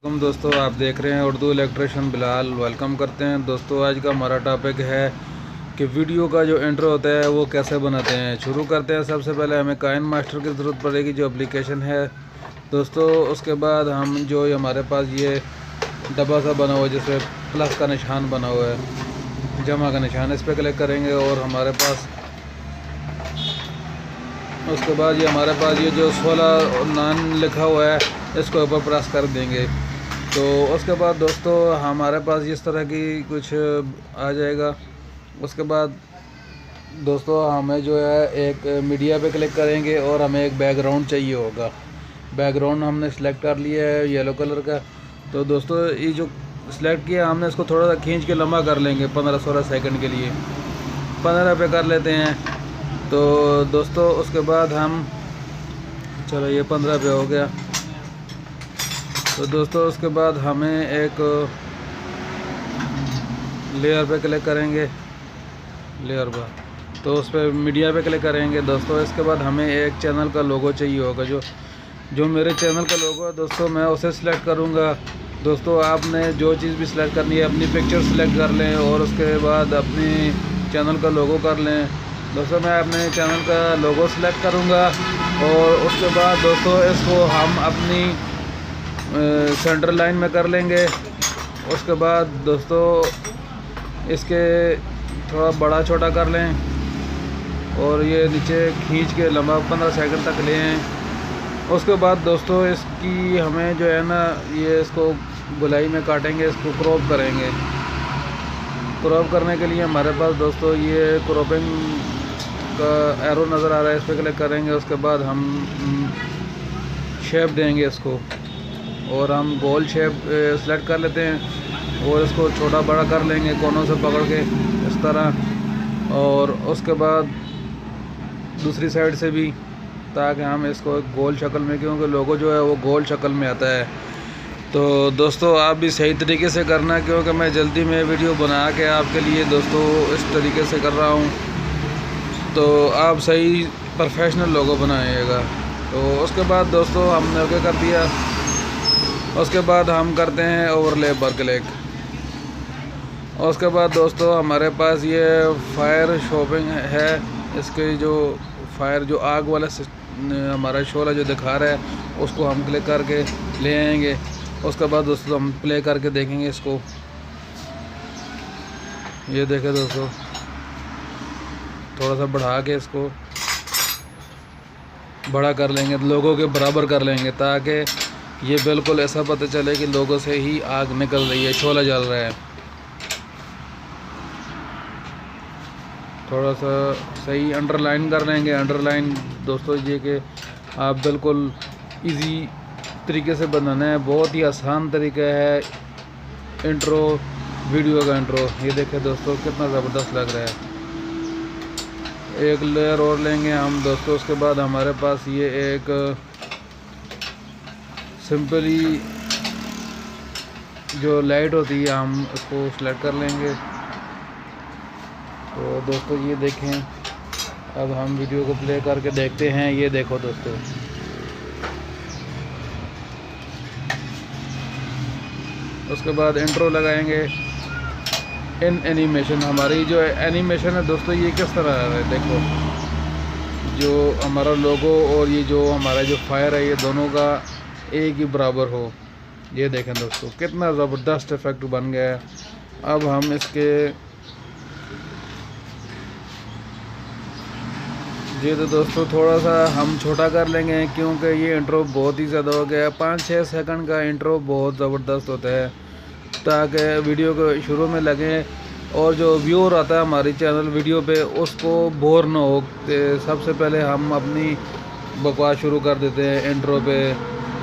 Welcome दोस्तों, आप देख रहे हैं उर्दू इलेक्ट्रिशियन बिलाल। वेलकम करते हैं दोस्तों। आज का हमारा टॉपिक है कि वीडियो का जो इंट्रो होता है वो कैसे बनाते हैं। शुरू करते हैं। सबसे पहले हमें काइन मास्टर की ज़रूरत पड़ेगी, जो एप्लीकेशन है दोस्तों। उसके बाद हम जो हमारे पास ये डब्बा सा बना हुआ है जिसमें प्लस का निशान बना हुआ है, जमा का निशान, इस पर क्लिक करेंगे और हमारे पास उसके बाद ये जो 16 नान लिखा हुआ है इसको ऊपर प्रेस कर देंगे। तो उसके बाद दोस्तों हमारे पास इस तरह की कुछ आ जाएगा। उसके बाद दोस्तों हमें जो है एक मीडिया पे क्लिक करेंगे और हमें एक बैकग्राउंड चाहिए होगा। बैकग्राउंड हमने सेलेक्ट कर लिया है येलो कलर का। तो दोस्तों ये जो सेलेक्ट किया हमने, इसको थोड़ा सा खींच के लंबा कर लेंगे 15-16 सेकंड के लिए। 15 पे कर लेते हैं। तो दोस्तों उसके बाद हम, चलो ये 15 पे हो गया। तो दोस्तों उसके बाद हमें एक लेयर पे क्लिक करेंगे, लेयर पर, तो उस पर मीडिया पे क्लिक करेंगे दोस्तों। इसके बाद हमें एक चैनल का लोगो चाहिए होगा। जो मेरे चैनल का लोगो है दोस्तों, मैं उसे सिलेक्ट करूँगा। दोस्तों आपने जो चीज़ भी सिलेक्ट करनी है, अपनी पिक्चर सिलेक्ट कर लें और उसके बाद अपनी चैनल का लोगो कर लें। दोस्तों मैं अपने चैनल का लोगो सिलेक्ट करूँगा और उसके बाद दोस्तों इसको हम अपनी सेंटर लाइन में कर लेंगे। उसके बाद दोस्तों इसके थोड़ा बड़ा छोटा कर लें और ये नीचे खींच के लंबा 15 सेकंड तक लें। उसके बाद दोस्तों इसकी हमें जो है ना, ये इसको गोलाई में काटेंगे, इसको क्रॉप करेंगे। क्रॉप करने के लिए हमारे पास दोस्तों ये क्रॉपिंग का एरो नज़र आ रहा है, इस पर क्लिक करेंगे। उसके बाद हम शेप देंगे इसको और हम गोल शेप सेलेक्ट कर लेते हैं और इसको छोटा बड़ा कर लेंगे कोनों से पकड़ के इस तरह। और उसके बाद दूसरी साइड से भी, ताकि हम इसको गोल शक्ल में, क्योंकि लोगो जो है वो गोल शक्ल में आता है। तो दोस्तों आप भी सही तरीके से करना, क्योंकि मैं जल्दी में वीडियो बना के आपके लिए दोस्तों इस तरीके से कर रहा हूँ। तो आप सही प्रोफेशनल लोगो बनाइएगा। तो उसके बाद दोस्तों हमने ओके कर दिया। उसके बाद हम करते हैं ओवरले पर क्लिक। उसके बाद दोस्तों हमारे पास ये फायर शॉपिंग है। इसके जो फायर जो आग वाला हमारा शोला जो दिखा रहा है उसको हम क्लिक करके ले आएंगे। उसके बाद दोस्तों हम प्ले करके देखेंगे इसको। ये देखें दोस्तों, थोड़ा सा बढ़ा के इसको बड़ा कर लेंगे, लोगों के बराबर कर लेंगे, ताकि ये बिल्कुल ऐसा पता चले कि लोगों से ही आग निकल रही है, शोला जल रहा है। थोड़ा सा सही अंडरलाइन कर लेंगे। अंडरलाइन दोस्तों ये कि आप बिल्कुल इजी तरीके से बनाना है, बहुत ही आसान तरीका है इंट्रो, वीडियो का इंट्रो। ये देखें दोस्तों कितना ज़बरदस्त लग रहा है। एक लेयर और लेंगे हम दोस्तों। उसके बाद हमारे पास ये एक सिंपली जो लाइट होती है हम उसको सेलेक्ट कर लेंगे। तो दोस्तों ये देखें, अब हम वीडियो को प्ले करके देखते हैं। ये देखो दोस्तों, उसके बाद इंट्रो लगाएंगे। इन एनिमेशन, हमारी जो एनिमेशन है दोस्तों ये किस तरह है, देखो जो हमारा लोगो और ये जो हमारा जो फायर है ये दोनों का एक ही बराबर हो। ये देखें दोस्तों कितना ज़बरदस्त इफेक्ट बन गया है। अब हम इसके ये तो दोस्तों थोड़ा सा हम छोटा कर लेंगे, क्योंकि ये इंट्रो बहुत ही ज़्यादा हो गया है। 5-6 सेकंड का इंट्रो बहुत ज़बरदस्त होता है, ताकि वीडियो को शुरू में लगे और जो व्यूअर आता है हमारी चैनल वीडियो पे उसको बोर ना हो। सबसे पहले हम अपनी बकवास शुरू कर देते हैं इंट्रो पे,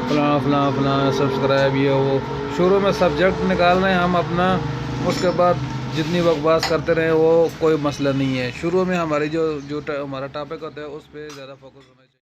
फलां फलां फलां सब्सक्राइब ये वो। शुरू में सब्जेक्ट निकालना है हम अपना, उसके बाद जितनी बकवास करते रहे वो कोई मसला नहीं है। शुरू में हमारी जो हमारा टॉपिक होता है उस पर ज़्यादा फोकस होना।